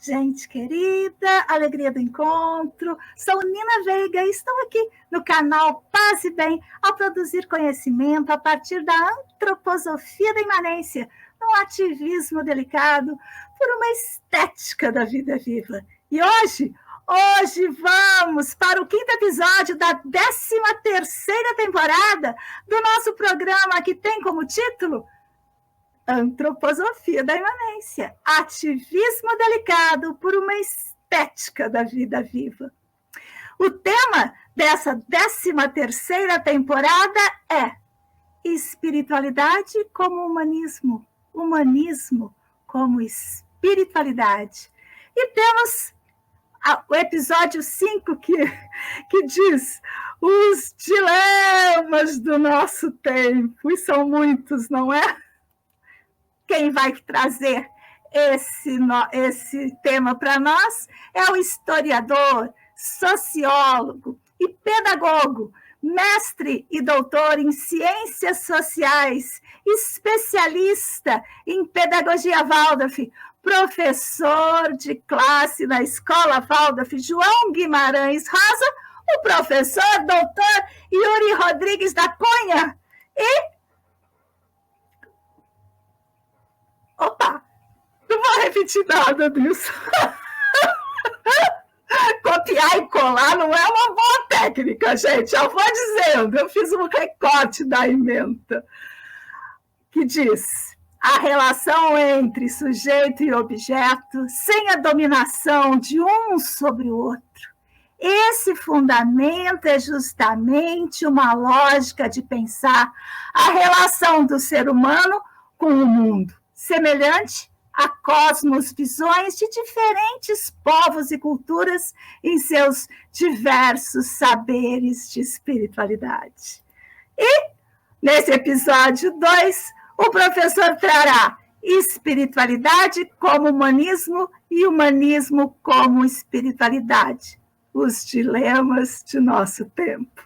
Gente querida, alegria do encontro, sou Nina Veiga e estou aqui no canal Paz e Bem a produzir conhecimento a partir da antroposofia da imanência, um ativismo delicado por uma estética da vida viva. E hoje vamos para o 5º episódio da 13ª temporada do nosso programa que tem como título Antroposofia da imanência, ativismo delicado por uma estética da vida viva. O tema dessa 13ª temporada é espiritualidade como humanismo, humanismo como espiritualidade. E temos o episódio 5 que diz os dilemas do nosso tempo, e são muitos, não é? Quem vai trazer esse tema para nós é o historiador, sociólogo e pedagogo, mestre e doutor em ciências sociais, especialista em pedagogia Waldorf, professor de classe na Escola Waldorf, João Guimarães Rosa, o professor doutor Yuri Rodrigues da Cunha e... Opa, não vou repetir nada disso. Copiar e colar não é uma boa técnica, gente. Eu vou dizendo, eu fiz um recorte da ementa que diz a relação entre sujeito e objeto sem a dominação de um sobre o outro. Esse fundamento é justamente uma lógica de pensar a relação do ser humano com o mundo, semelhante a cosmos-visões de diferentes povos e culturas em seus diversos saberes de espiritualidade. E, nesse episódio 2, o professor trará espiritualidade como humanismo e humanismo como espiritualidade, os dilemas de nosso tempo.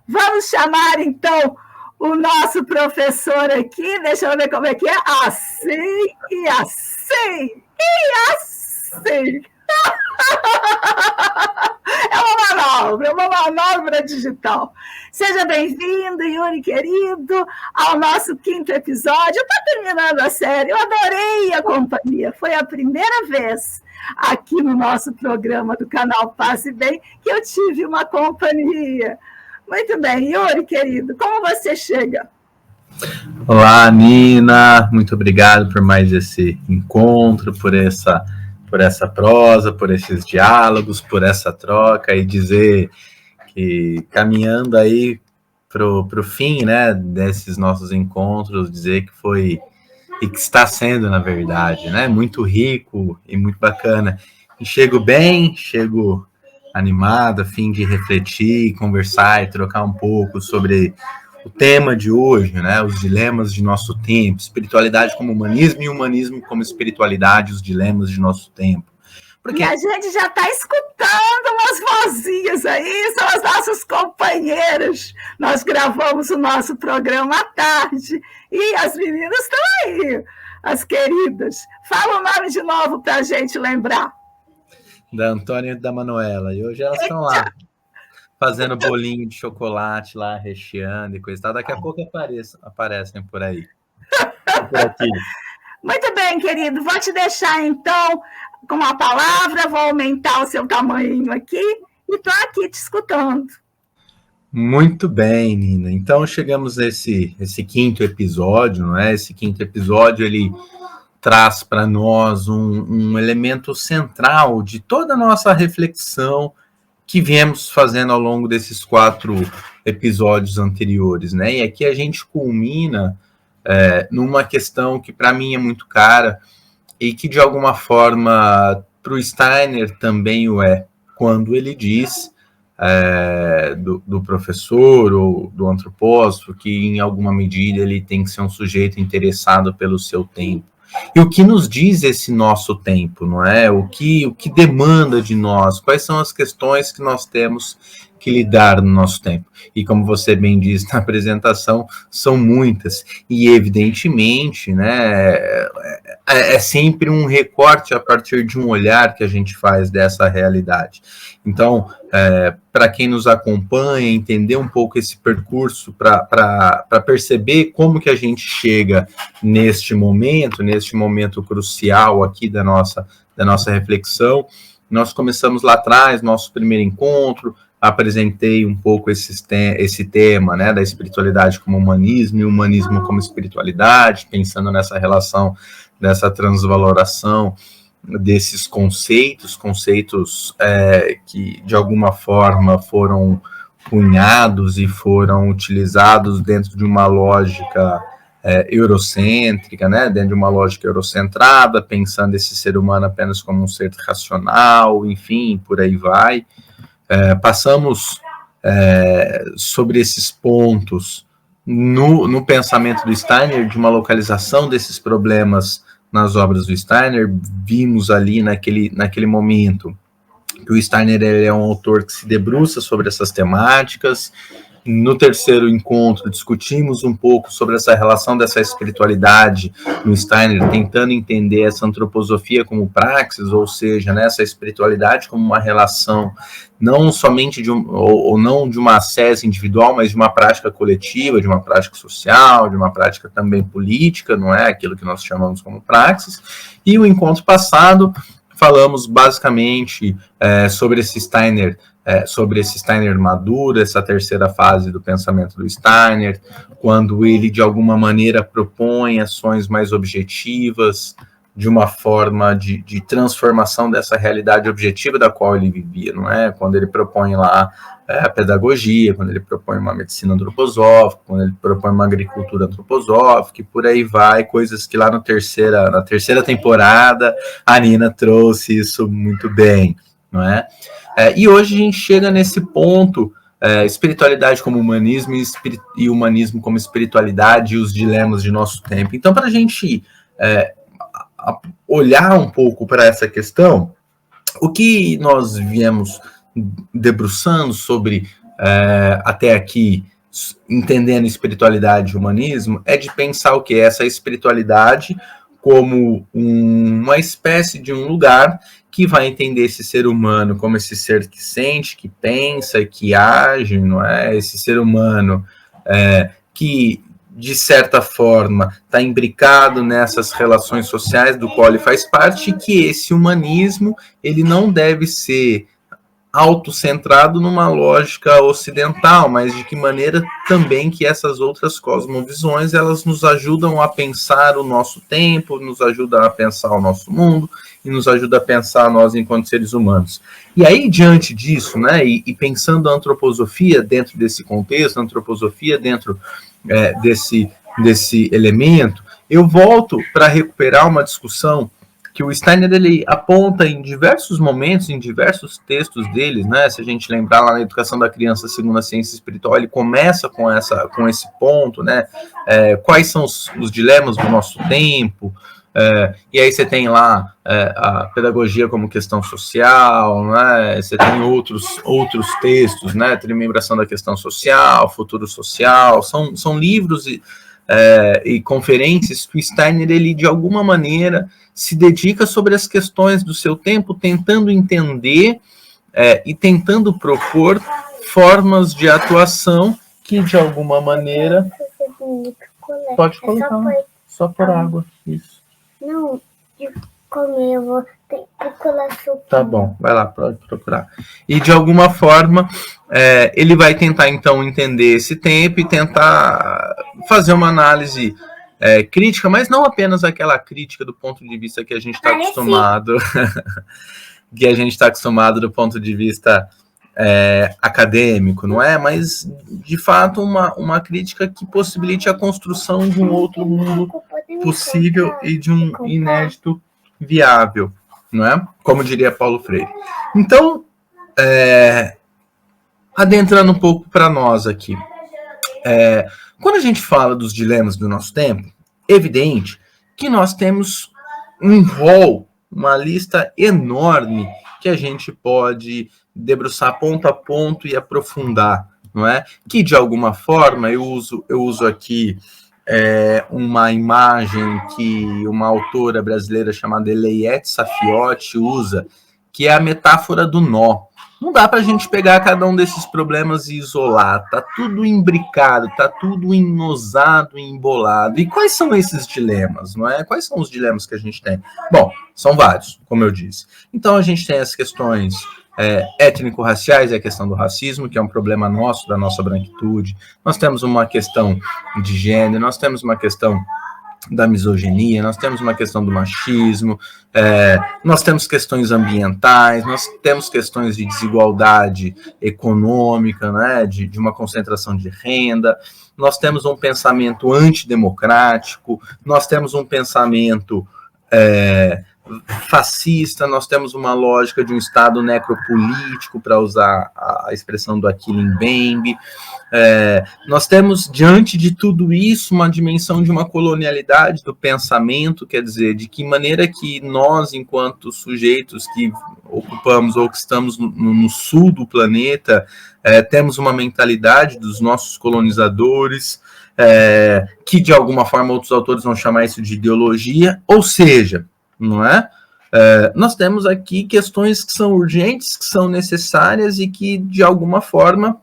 Vamos chamar, então, o nosso professor aqui, deixa eu ver como é que é, assim e assim, e assim. É uma manobra digital. Seja bem-vindo, Yuri querido, ao nosso 5º episódio. Está terminando a série, eu adorei a companhia. Foi a primeira vez aqui no nosso programa do canal Paz e Bem que eu tive uma companhia. Muito bem, Yuri, querido, como você chega? Olá, Nina, muito obrigado por mais esse encontro, por essa prosa, por esses diálogos, por essa troca, e dizer que caminhando aí pro fim, né, desses nossos encontros, dizer que foi e que está sendo, na verdade, né, muito rico e muito bacana. E chego animado, a fim de refletir, conversar e trocar um pouco sobre o tema de hoje, né? Os dilemas de nosso tempo, espiritualidade como humanismo e humanismo como espiritualidade, os dilemas de nosso tempo. Porque... E a gente já está escutando umas vozinhas aí, são as nossas companheiras. Nós gravamos o nosso programa à tarde e as meninas estão aí, as queridas. Fala o nome de novo para a gente lembrar. Da Antônia e da Manuela. E hoje elas estão lá, fazendo bolinho de chocolate lá, recheando e coisa e tal. Daqui a pouco aparecem por aí. Por aqui. Muito bem, querido. Vou te deixar, então, com a palavra. Vou aumentar o seu tamanho aqui. E estou aqui te escutando. Muito bem, Nina. Então, chegamos nesse 5º episódio, não é? Esse 5º episódio, ele traz para nós um elemento central de toda a nossa reflexão que viemos fazendo ao longo desses 4 episódios anteriores, né? E aqui a gente culmina numa questão que para mim é muito cara e que de alguma forma para o Steiner também o é, quando ele diz do professor ou do antropósofo, que em alguma medida ele tem que ser um sujeito interessado pelo seu tempo. E o que nos diz esse nosso tempo, não é? O que demanda de nós? Quais são as questões que nós temos que lidar no nosso tempo? E como você bem disse na apresentação, são muitas. E evidentemente, né, é sempre um recorte a partir de um olhar que a gente faz dessa realidade. Então, para quem nos acompanha, entender um pouco esse percurso, para perceber como que a gente chega neste momento crucial aqui da nossa reflexão. Nós começamos lá atrás, nosso primeiro encontro, apresentei um pouco esse tema, né, da espiritualidade como humanismo e humanismo como espiritualidade, pensando nessa relação, dessa transvaloração desses conceitos que de alguma forma foram cunhados e foram utilizados dentro de uma lógica eurocêntrica, né, dentro de uma lógica eurocentrada, pensando esse ser humano apenas como um ser racional, enfim, por aí vai. Passamos sobre esses pontos no pensamento do Steiner, de uma localização desses problemas nas obras do Steiner. Vimos ali naquele momento que o Steiner é um autor que se debruça sobre essas temáticas. No terceiro encontro, discutimos um pouco sobre essa relação dessa espiritualidade no Steiner, tentando entender essa antroposofia como praxis, ou seja, né, essa espiritualidade como uma relação não somente ou não de uma ascese individual, mas de uma prática coletiva, de uma prática social, de uma prática também política, não é? Aquilo que nós chamamos como praxis. E o encontro passado, falamos basicamente sobre esse Steiner maduro, essa terceira fase do pensamento do Steiner, quando ele, de alguma maneira, propõe ações mais objetivas, de uma forma de transformação dessa realidade objetiva da qual ele vivia, não é? Quando ele propõe lá a pedagogia, quando ele propõe uma medicina antroposófica, quando ele propõe uma agricultura antroposófica, e por aí vai, coisas que lá na terceira temporada a Nina trouxe isso muito bem, não é? E hoje a gente chega nesse ponto, espiritualidade como humanismo e humanismo como espiritualidade e os dilemas de nosso tempo. Então, para a gente olhar um pouco para essa questão, o que nós viemos debruçando sobre até aqui, entendendo espiritualidade e humanismo, é de pensar o que é essa espiritualidade como uma espécie de um lugar que vai entender esse ser humano como esse ser que sente, que pensa, que age, não é? Esse ser humano que, de certa forma, está imbricado nessas relações sociais do qual ele faz parte, e que esse humanismo ele não deve ser autocentrado numa lógica ocidental, mas de que maneira também que essas outras cosmovisões elas nos ajudam a pensar o nosso tempo, nos ajudam a pensar o nosso mundo e nos ajudam a pensar nós enquanto seres humanos. E aí, diante disso, né, e pensando a antroposofia dentro desse contexto, a antroposofia dentro desse elemento, eu volto para recuperar uma discussão que o Steiner ele aponta em diversos momentos, em diversos textos deles, né? Se a gente lembrar lá na Educação da Criança segundo a Ciência Espiritual, ele começa com esse ponto, né? Quais são os dilemas do nosso tempo? E aí você tem lá a pedagogia como questão social, né? Você tem outros textos, né? Trimembração da questão social, futuro social, são livros e conferências que o Steiner, ele de alguma maneira se dedica sobre as questões do seu tempo, tentando entender e tentando propor formas de atuação que de alguma maneira... Pode colocar, só por água, isso. Não, de comer, eu vou ter que procurar suco. Tá bom, vai lá, pode procurar. E de alguma forma, ele vai tentar então entender esse tempo e tentar fazer uma análise crítica, mas não apenas aquela crítica do ponto de vista que a gente está acostumado, que a gente está acostumado do ponto de vista acadêmico, não é? Mas, de fato, uma crítica que possibilite a construção de um outro mundo possível e de um inédito viável, não é? Como diria Paulo Freire. Então, adentrando um pouco para nós aqui. Quando a gente fala dos dilemas do nosso tempo, é evidente que nós temos um rol, uma lista enorme que a gente pode debruçar ponto a ponto e aprofundar, não é? Que, de alguma forma, eu uso aqui uma imagem que uma autora brasileira chamada Eleiette Safiotti usa, que é a metáfora do nó. Não dá para a gente pegar cada um desses problemas e isolar. Tá tudo imbricado, tá tudo ennosado, embolado. E quais são esses dilemas, não é? Quais são os dilemas que a gente tem? Bom, são vários, como eu disse. Então a gente tem as questões étnico-raciais, é a questão do racismo, que é um problema nosso, da nossa branquitude. Nós temos uma questão de gênero, nós temos uma questão da misoginia, nós temos uma questão do machismo, nós temos questões ambientais, nós temos questões de desigualdade econômica, né, de uma concentração de renda, nós temos um pensamento antidemocrático, nós temos um pensamento fascista, nós temos uma lógica de um Estado necropolítico, para usar a expressão do Achille Mbembe. Nós temos, diante de tudo isso, uma dimensão de uma colonialidade do pensamento, quer dizer, de que maneira que nós, enquanto sujeitos que ocupamos ou que estamos no sul do planeta, temos uma mentalidade dos nossos colonizadores, que de alguma forma outros autores vão chamar isso de ideologia, ou seja, não é? Nós temos aqui questões que são urgentes, que são necessárias e que, de alguma forma,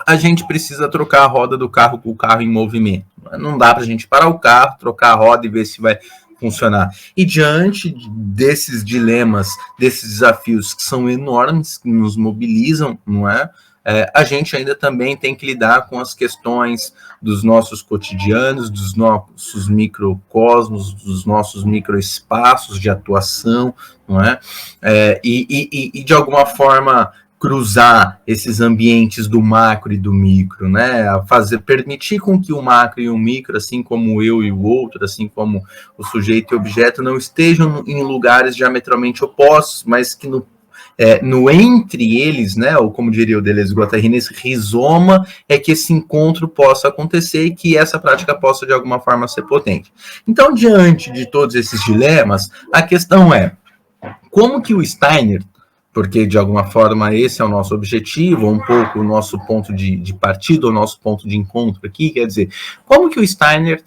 a gente precisa trocar a roda do carro com o carro em movimento. Não dá para a gente parar o carro, trocar a roda e ver se vai funcionar. E diante desses dilemas, desses desafios que são enormes, que nos mobilizam, não é? A gente ainda também tem que lidar com as questões dos nossos cotidianos, dos nossos microcosmos, dos nossos microespaços de atuação, não é? E de alguma forma cruzar esses ambientes do macro e do micro, né? Permitir com que o macro e o micro, assim como eu e o outro, assim como o sujeito e o objeto, não estejam em lugares diametralmente opostos, mas que no entre eles, né, ou como diria o Deleuze-Guattari, nesse rizoma, é que esse encontro possa acontecer e que essa prática possa, de alguma forma, ser potente. Então, diante de todos esses dilemas, a questão é, como que o Steiner, porque, de alguma forma, esse é o nosso objetivo, um pouco o nosso ponto de partida, o nosso ponto de encontro aqui, quer dizer, como que o Steiner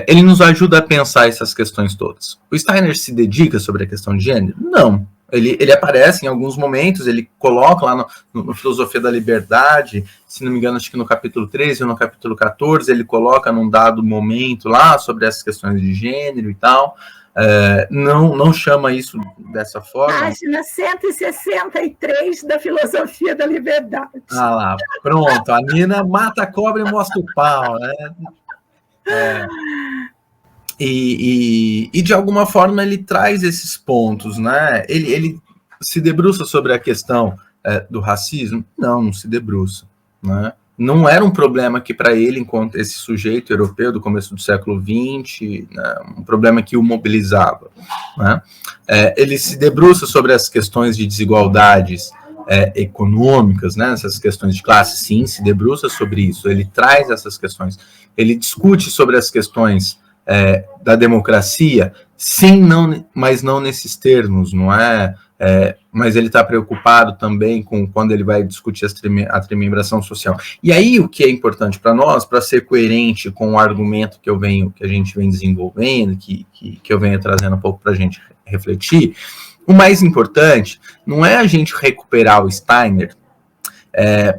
ele nos ajuda a pensar essas questões todas? O Steiner se dedica sobre a questão de gênero? Não. Ele aparece em alguns momentos, ele coloca lá no Filosofia da Liberdade, se não me engano, acho que no capítulo 13 ou no capítulo 14, ele coloca num dado momento lá sobre essas questões de gênero e tal. Não chama isso dessa forma. Página 163 da Filosofia da Liberdade. Ah lá, pronto. A Nina mata a cobra e mostra o pau, né? E de alguma forma ele traz esses pontos, né? Ele se debruça sobre a questão do racismo? Não se debruça, né? Não era um problema que para ele, enquanto esse sujeito europeu do começo do século XX, né, um problema que o mobilizava, né? Ele se debruça sobre as questões de desigualdades econômicas, né, essas questões de classe, sim, se debruça sobre isso, ele traz essas questões, ele discute sobre as questões da democracia, sim, não, mas não nesses termos, não é? Mas ele está preocupado também com quando ele vai discutir a trimembração social. E aí o que é importante para nós, para ser coerente com o argumento que a gente vem desenvolvendo, que eu venho trazendo um pouco para a gente refletir, o mais importante não é a gente recuperar o Steiner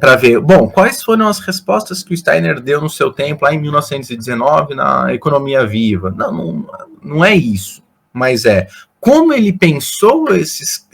para ver, bom, quais foram as respostas que o Steiner deu no seu tempo, lá em 1919, na Economia Viva. Não é isso, mas como ele pensou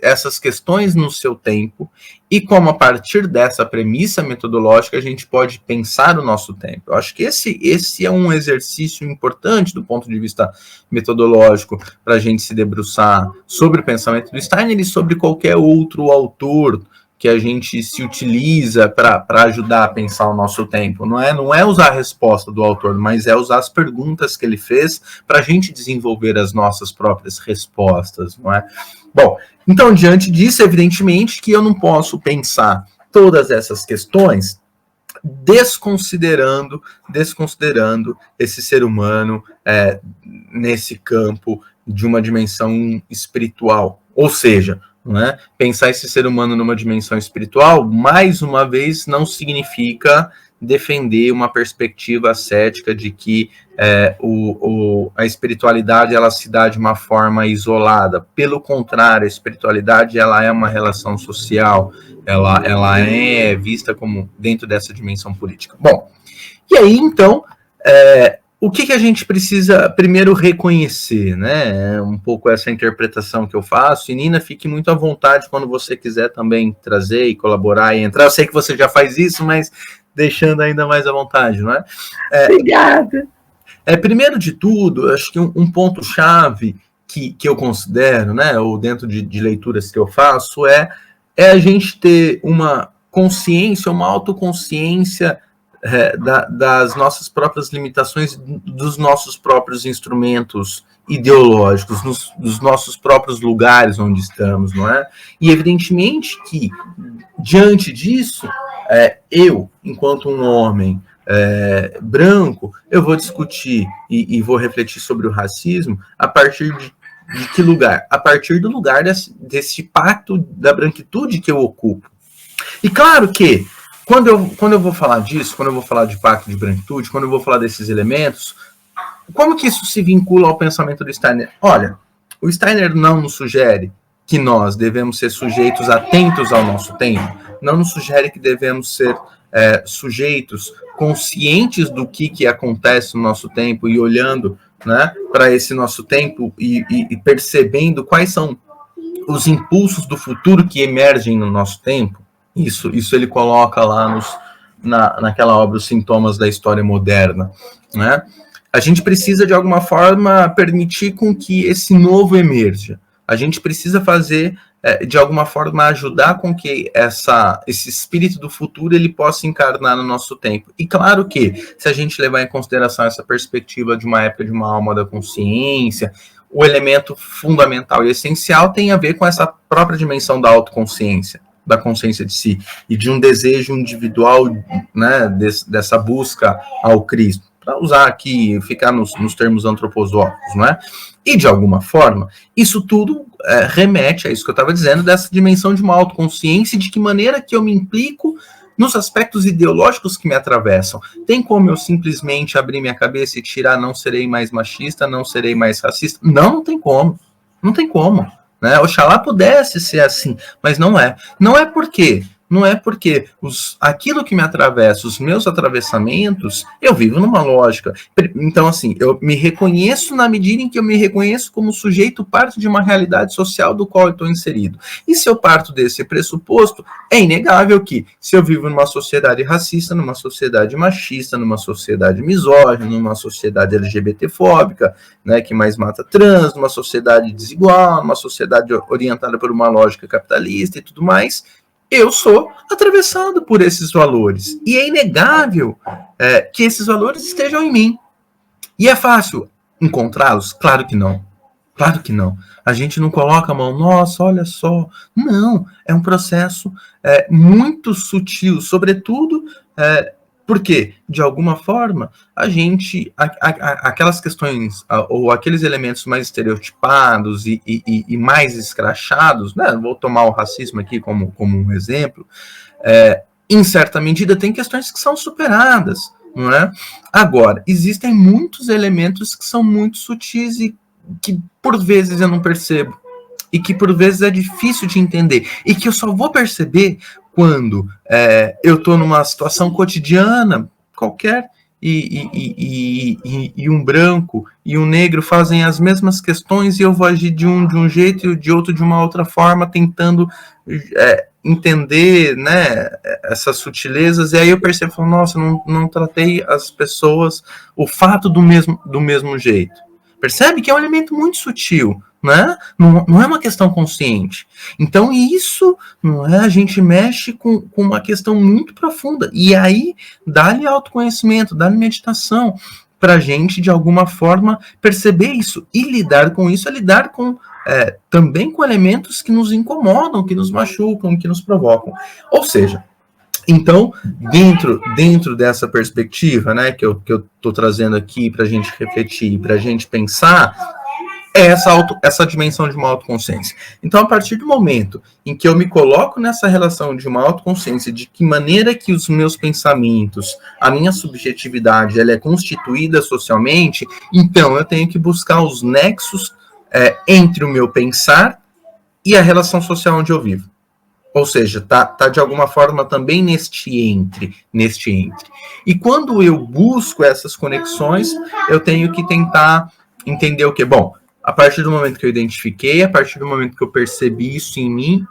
essas questões no seu tempo e como, a partir dessa premissa metodológica, a gente pode pensar o nosso tempo. Eu acho que esse é um exercício importante do ponto de vista metodológico para a gente se debruçar sobre o pensamento do Steiner e sobre qualquer outro autor que a gente se utiliza para ajudar a pensar o nosso tempo. Não é usar a resposta do autor, mas é usar as perguntas que ele fez para a gente desenvolver as nossas próprias respostas, não é? Bom, então, diante disso, evidentemente que eu não posso pensar todas essas questões, desconsiderando esse ser humano nesse campo de uma dimensão espiritual. Ou seja, não é? Pensar esse ser humano numa dimensão espiritual, mais uma vez, não significa defender uma perspectiva ascética de que a espiritualidade ela se dá de uma forma isolada. Pelo contrário, a espiritualidade ela é uma relação social, ela é vista como dentro dessa dimensão política. Bom, e aí, então, o que a gente precisa primeiro reconhecer, né? Um pouco essa interpretação que eu faço. E Nina, fique muito à vontade quando você quiser também trazer e colaborar e entrar. Eu sei que você já faz isso, mas deixando ainda mais à vontade, não é? Obrigada. Primeiro de tudo, acho que um ponto-chave que eu considero, né, ou dentro de leituras que eu faço, é a gente ter uma consciência, uma autoconsciência das nossas próprias limitações, dos nossos próprios instrumentos ideológicos, dos nossos próprios lugares onde estamos, não é? E evidentemente que, diante disso, eu, enquanto um homem branco, eu vou discutir e vou refletir sobre o racismo a partir de que lugar? A partir do lugar desse pacto da branquitude que eu ocupo. E claro que, quando eu vou falar disso, quando eu vou falar de pacto de branquitude, quando eu vou falar desses elementos, como que isso se vincula ao pensamento do Steiner? Olha, o Steiner não nos sugere que nós devemos ser sujeitos atentos ao nosso tempo, não nos sugere que devemos ser sujeitos conscientes do que acontece no nosso tempo e olhando, né, para esse nosso tempo e percebendo quais são os impulsos do futuro que emergem no nosso tempo. Isso ele coloca lá naquela obra Os Sintomas da História Moderna, né? A gente precisa, de alguma forma, permitir com que esse novo emerja. A gente precisa fazer, de alguma forma, ajudar com que esse espírito do futuro ele possa encarnar no nosso tempo. E claro que, se a gente levar em consideração essa perspectiva de uma época de uma alma da consciência, o elemento fundamental e essencial tem a ver com essa própria dimensão da autoconsciência, da consciência de si, e de um desejo individual, né, dessa busca ao Cristo, para usar aqui, ficar nos termos antroposóficos, não é? E, de alguma forma, isso tudo remete a isso que eu estava dizendo, dessa dimensão de uma autoconsciência e de que maneira que eu me implico nos aspectos ideológicos que me atravessam. Tem como eu simplesmente abrir minha cabeça e tirar não serei mais machista, não serei mais racista? Não tem como. Não tem como. Né? Oxalá pudesse ser assim, mas não é. Não é porque aquilo que me atravessa, os meus atravessamentos, eu vivo numa lógica. Então, assim, eu me reconheço na medida em que eu me reconheço como sujeito parte de uma realidade social do qual eu estou inserido. E se eu parto desse pressuposto, é inegável que, se eu vivo numa sociedade racista, numa sociedade machista, numa sociedade misógina, numa sociedade LGBT-fóbica, né, que mais mata trans, numa sociedade desigual, numa sociedade orientada por uma lógica capitalista e tudo mais, eu sou atravessado por esses valores. E é inegável que esses valores estejam em mim. E é fácil encontrá-los? Claro que não. Claro que não. A gente não coloca a mão, nossa, olha só. Não, é um processo muito sutil, sobretudo porque, de alguma forma, a gente, aquelas questões, ou aqueles elementos mais estereotipados e mais escrachados, né? Vou tomar o racismo aqui como um exemplo, em certa medida tem questões que são superadas, não é? Agora, existem muitos elementos que são muito sutis e que, por vezes, eu não percebo, e que, por vezes, é difícil de entender, e que eu só vou perceber quando eu estou numa situação cotidiana qualquer e um branco e um negro fazem as mesmas questões e eu vou agir de um jeito e de outro de uma outra forma, tentando entender, né, essas sutilezas, e aí eu percebo, nossa, não tratei as pessoas, o fato do mesmo jeito. Percebe que é um elemento muito sutil, né? Não é uma questão consciente. Então, isso, não é? A gente mexe com uma questão muito profunda. E aí, dá-lhe autoconhecimento, dá-lhe meditação, para a gente, de alguma forma, perceber isso. E lidar com isso é lidar também com elementos que nos incomodam, que nos machucam, que nos provocam. Ou seja, Então, dentro dessa perspectiva, né, que eu estou trazendo aqui para a gente refletir, para a gente pensar, é essa dimensão de uma autoconsciência. Então, a partir do momento em que eu me coloco nessa relação de uma autoconsciência, de que maneira que os meus pensamentos, a minha subjetividade, ela é constituída socialmente, então eu tenho que buscar os nexos entre o meu pensar e a relação social onde eu vivo. Ou seja, tá de alguma forma também neste entre. E quando eu busco essas conexões, eu tenho que tentar entender o que? Bom, a partir do momento que eu identifiquei, a partir do momento que eu percebi isso em mim,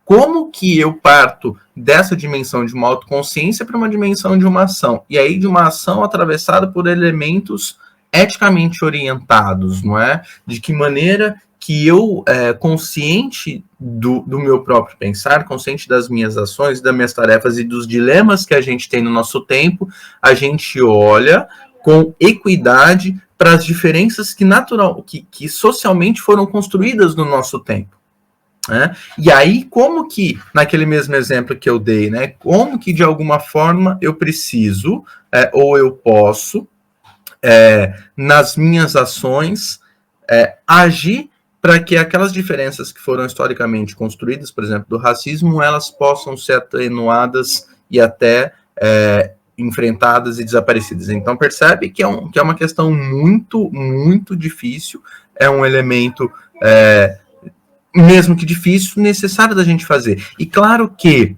como que eu parto dessa dimensão de uma autoconsciência para uma dimensão de uma ação. E aí de uma ação atravessada por elementos eticamente orientados, não é? De que maneira que eu, consciente do meu próprio pensar, consciente das minhas ações, das minhas tarefas e dos dilemas que a gente tem no nosso tempo, a gente olha com equidade para as diferenças que socialmente foram construídas no nosso tempo. Né? E aí, como que, naquele mesmo exemplo que eu dei, né, como que de alguma forma eu preciso, ou eu posso, nas minhas ações, agir para que aquelas diferenças que foram historicamente construídas, por exemplo, do racismo, elas possam ser atenuadas e até enfrentadas e desaparecidas. Então, percebe que é uma questão muito, muito difícil, é um elemento, mesmo que difícil, necessário da gente fazer. E claro que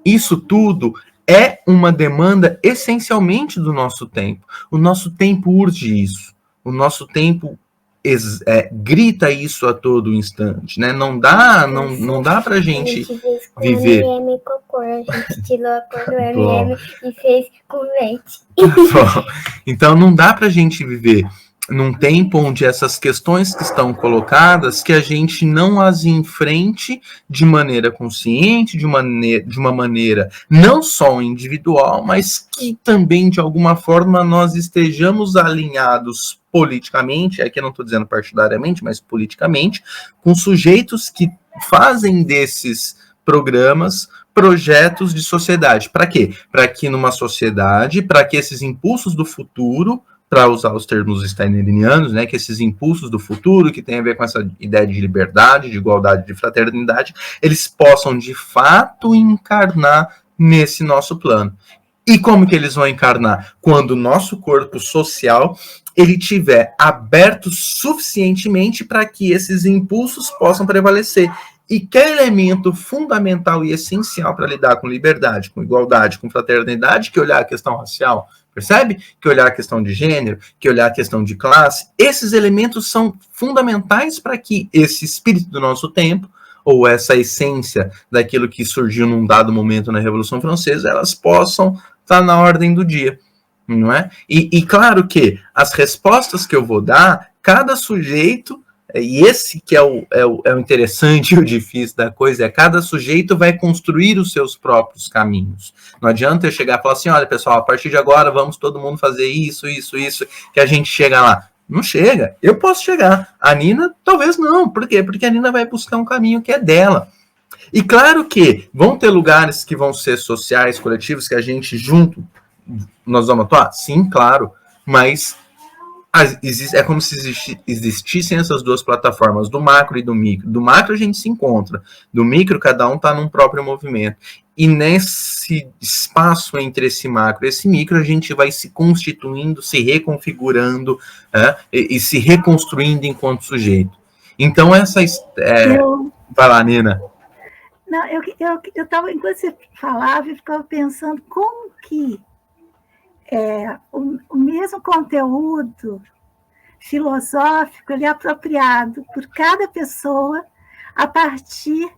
isso tudo é uma demanda essencialmente do nosso tempo. O nosso tempo urge isso. O nosso tempo grita isso a todo instante, né? Não dá pra gente viver. A gente tirou a cor do M&M e fez com leite. Então não dá pra gente viver num tempo onde essas questões que estão colocadas, que a gente não as enfrente de maneira consciente, de uma maneira não só individual, mas que também, de alguma forma, nós estejamos alinhados politicamente, aqui eu não estou dizendo partidariamente, mas politicamente, com sujeitos que fazem desses programas projetos de sociedade. Para quê? Para que numa sociedade, para que esses impulsos do futuro, para usar os termos steinerianos, né, que esses impulsos do futuro, que tem a ver com essa ideia de liberdade, de igualdade, de fraternidade, eles possam, de fato, encarnar nesse nosso plano. E como que eles vão encarnar? Quando o nosso corpo social ele tiver aberto suficientemente para que esses impulsos possam prevalecer. E que elemento fundamental e essencial para lidar com liberdade, com igualdade, com fraternidade, que olhar a questão racial, percebe? Que olhar a questão de gênero, que olhar a questão de classe, esses elementos são fundamentais para que esse espírito do nosso tempo, ou essa essência daquilo que surgiu num dado momento na Revolução Francesa, elas possam estar na ordem do dia, não é? E claro que as respostas que eu vou dar, cada sujeito, e esse que é o interessante e o difícil da coisa, cada sujeito vai construir os seus próprios caminhos. Não adianta eu chegar e falar assim, olha pessoal, a partir de agora vamos todo mundo fazer isso, que a gente chega lá. Não chega. Eu posso chegar. A Nina, talvez não. Por quê? Porque a Nina vai buscar um caminho que é dela. E claro que vão ter lugares que vão ser sociais, coletivos, que a gente junto, nós vamos atuar? Sim, claro. Mas é como se existissem essas duas plataformas, do macro e do micro. Do macro a gente se encontra. Do micro, cada um está num próprio movimento. E nesse espaço entre esse macro e esse micro, a gente vai se constituindo, se reconfigurando e se reconstruindo enquanto sujeito. Então, vai lá, Nina. Não, eu estava, enquanto você falava, eu ficava pensando como que o mesmo conteúdo filosófico ele é apropriado por cada pessoa a partir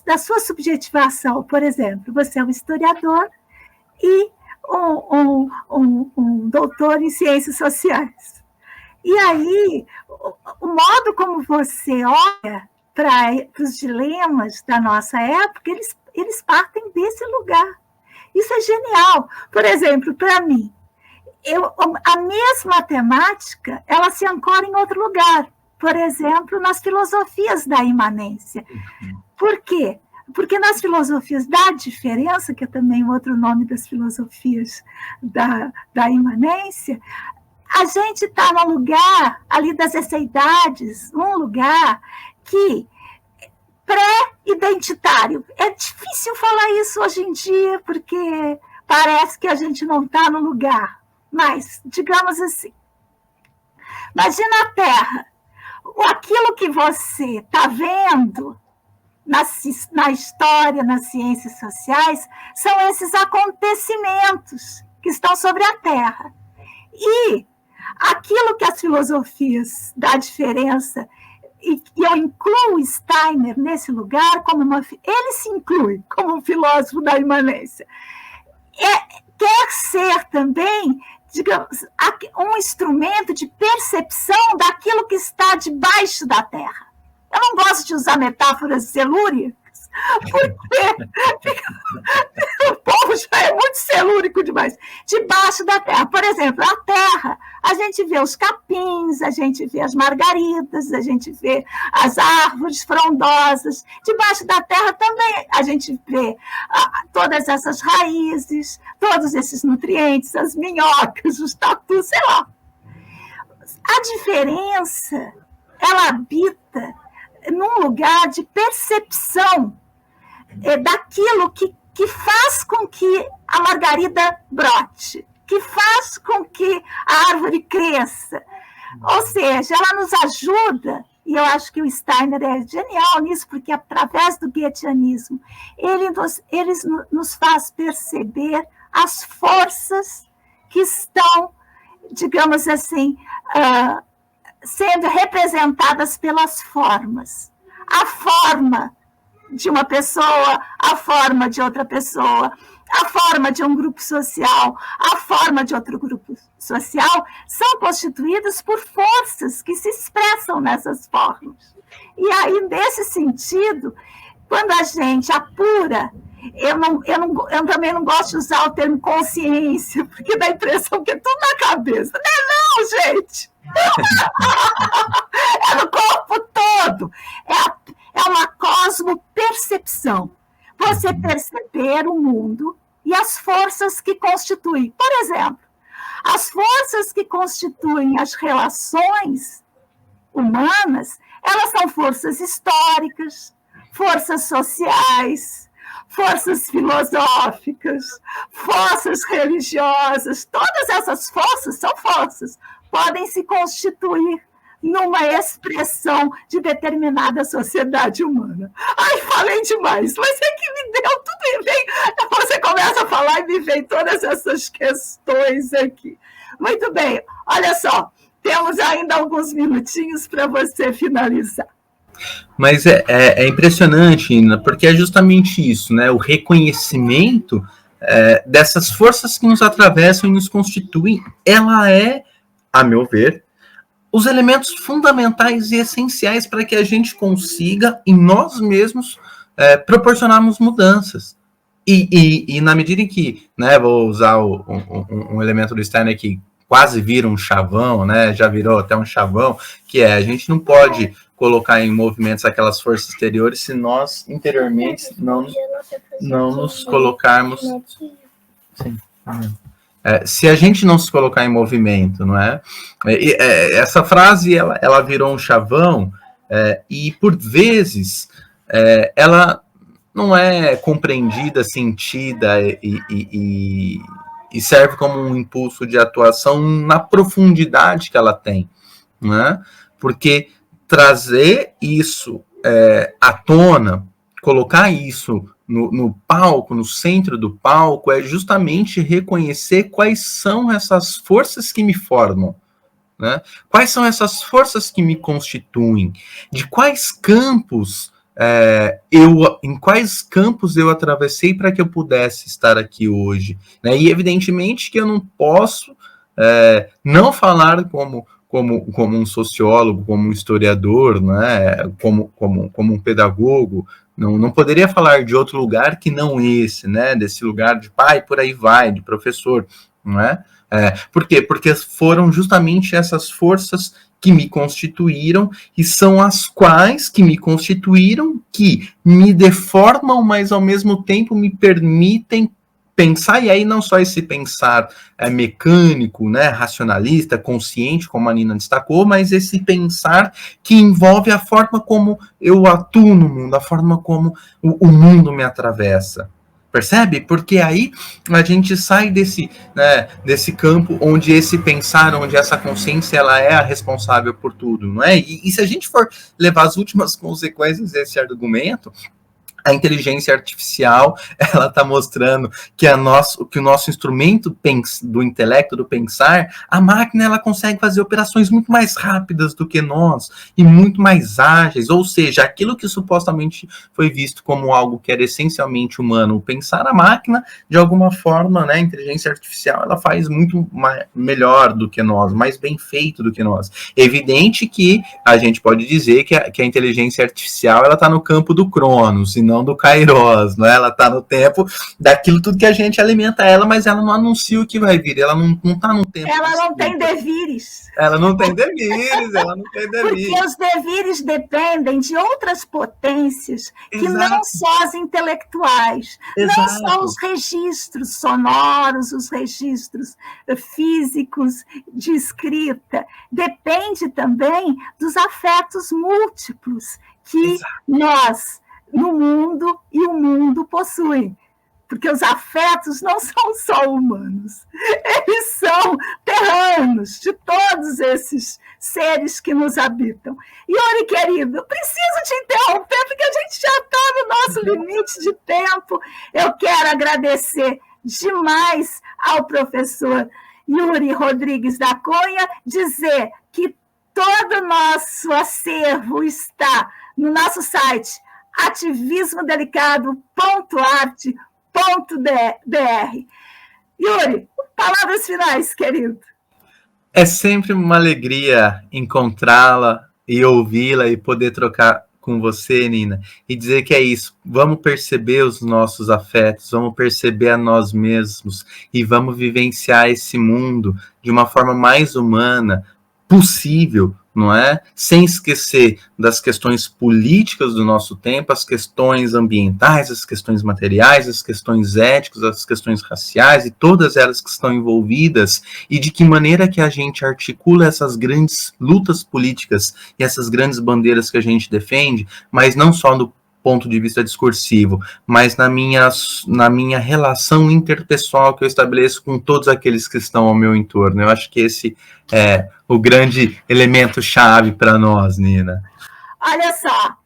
da sua subjetivação. Por exemplo, você é um historiador e um doutor em ciências sociais. E aí, o modo como você olha para os dilemas da nossa época, eles partem desse lugar. Isso é genial. Por exemplo, para mim, a mesma temática, ela se ancora em outro lugar. Por exemplo, nas filosofias da imanência. Por quê? Porque nas filosofias da diferença, que é também outro nome das filosofias da imanência, a gente está num lugar ali das esseidades, um lugar que pré-identitário. É difícil falar isso hoje em dia, porque parece que a gente não está no lugar. Mas, digamos assim, imagina a Terra. Aquilo que você está vendo na história, nas ciências sociais, são esses acontecimentos que estão sobre a Terra. E aquilo que as filosofias da diferença, e eu incluo Steiner nesse lugar, ele se inclui como um filósofo da imanência, quer ser também, digamos, um instrumento de percepção daquilo que está debaixo da Terra. Eu não gosto de usar metáforas telúricas, porque o povo já é muito telúrico demais. Debaixo da Terra, por exemplo, a Terra, a gente vê os capins, a gente vê as margaridas, a gente vê as árvores frondosas. Debaixo da Terra também a gente vê todas essas raízes, todos esses nutrientes, as minhocas, os tatus, sei lá. A diferença, ela habita num lugar de percepção daquilo que faz com que a margarida brote, que faz com que a árvore cresça. Ou seja, ela nos ajuda, e eu acho que o Steiner é genial nisso, porque através do goetheanismo, ele nos faz perceber as forças que estão, digamos assim, sendo representadas pelas formas. A forma de uma pessoa, a forma de outra pessoa, a forma de um grupo social, a forma de outro grupo social, são constituídas por forças que se expressam nessas formas. E aí, nesse sentido, quando a gente apura, eu também não gosto de usar o termo consciência, porque dá a impressão que é tudo na cabeça. Não, gente! É no corpo todo. É uma cosmopercepção. Você perceber o mundo e as forças que constituem. Por exemplo, as forças que constituem as relações humanas, elas são forças históricas, forças sociais, forças filosóficas, forças religiosas. Todas essas forças são forças, podem se constituir numa expressão de determinada sociedade humana. Ai, falei demais, mas é que me deu tudo e vem. Você começa a falar e me vem todas essas questões aqui. Muito bem, olha só, temos ainda alguns minutinhos para você finalizar. Mas é impressionante, Ina, porque é justamente isso, né? O reconhecimento dessas forças que nos atravessam e nos constituem, ela é, a meu ver, os elementos fundamentais e essenciais para que a gente consiga, em nós mesmos, proporcionarmos mudanças. E na medida em que, né, vou usar um elemento do Steiner que quase vira um chavão, né, já virou até um chavão, que a gente não pode colocar em movimentos aquelas forças exteriores se nós, interiormente, não nos colocarmos... Sim, se a gente não se colocar em movimento, não é? Essa frase, ela virou um chavão, e por vezes ela não é compreendida, sentida e serve como um impulso de atuação na profundidade que ela tem, não é? Porque trazer isso à tona, colocar isso no palco, no centro do palco, é justamente reconhecer quais são essas forças que me formam, né? Quais são essas forças que me constituem, de quais campos em quais campos eu atravessei para que eu pudesse estar aqui hoje, né? E evidentemente que eu não posso não falar como um sociólogo, como um historiador, né? como um pedagogo. Não poderia falar de outro lugar que não esse, né? Desse lugar de pai, por aí vai, de professor, não é? Por quê? Porque foram justamente essas forças que me constituíram e são as quais que me constituíram, que me deformam, mas ao mesmo tempo me permitem pensar, e aí não só esse pensar mecânico, né, racionalista, consciente, como a Nina destacou, mas esse pensar que envolve a forma como eu atuo no mundo, a forma como o mundo me atravessa. Percebe? Porque aí a gente sai desse campo onde esse pensar, onde essa consciência ela é a responsável por tudo, não é? E se a gente for levar as últimas consequências desse argumento, a inteligência artificial, ela está mostrando que o nosso instrumento do intelecto, do pensar, a máquina ela consegue fazer operações muito mais rápidas do que nós e muito mais ágeis, ou seja, aquilo que supostamente foi visto como algo que era essencialmente humano, o pensar, a máquina, de alguma forma, né, a inteligência artificial, ela faz muito melhor do que nós, mais bem feito do que nós. É evidente que a gente pode dizer que a inteligência artificial, ela está no campo do Cronos, e não do Kairos, né? Ela está no tempo daquilo tudo que a gente alimenta ela, mas ela não anuncia o que vai vir, ela não está no tempo. Ela não tem devires. Ela não tem devires, ela não tem devires. Porque os devires dependem de outras potências que não só as intelectuais, não só os registros sonoros, os registros físicos de escrita, depende também dos afetos múltiplos que nós no mundo e o mundo possuem, porque os afetos não são só humanos, eles são terranos de todos esses seres que nos habitam. Yuri, querido, preciso te interromper, porque a gente já está no nosso limite de tempo. Eu quero agradecer demais ao professor Yuri Rodrigues da Cunha, dizer que todo o nosso acervo está no nosso site ativismodelicado.arte.br. Yuri, palavras finais, querido. É sempre uma alegria encontrá-la e ouvi-la e poder trocar com você, Nina, e dizer que é isso. Vamos perceber os nossos afetos, vamos perceber a nós mesmos e vamos vivenciar esse mundo de uma forma mais humana possível, não é? Sem esquecer das questões políticas do nosso tempo, as questões ambientais, as questões materiais, as questões éticas, as questões raciais e todas elas que estão envolvidas, e de que maneira que a gente articula essas grandes lutas políticas e essas grandes bandeiras que a gente defende, mas não só do ponto de vista discursivo, mas na minha relação interpessoal que eu estabeleço com todos aqueles que estão ao meu entorno. Eu acho que esse é o grande elemento-chave para nós, Nina. Olha só,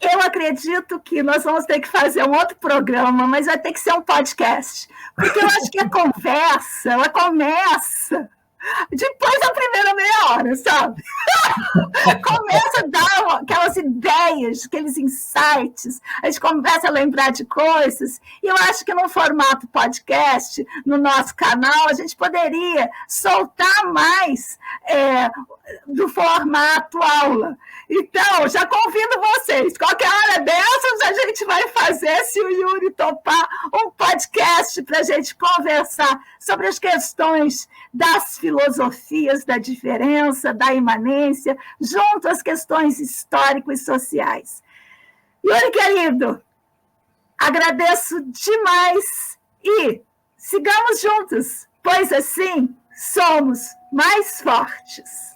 eu acredito que nós vamos ter que fazer um outro programa, mas vai ter que ser um podcast, porque eu acho que a conversa, ela começa depois da primeira meia hora, sabe? Começa a dar aquelas ideias, aqueles insights, a gente começa a lembrar de coisas, e eu acho que no formato podcast, no nosso canal, a gente poderia soltar mais do formato aula. Então, já convido vocês, qualquer hora dessas a gente vai fazer, se o Yuri topar, um podcast para a gente conversar sobre as questões das filosofias da diferença, da imanência, junto às questões históricas e sociais. Yuri, querido, agradeço demais e sigamos juntos, pois assim somos mais fortes.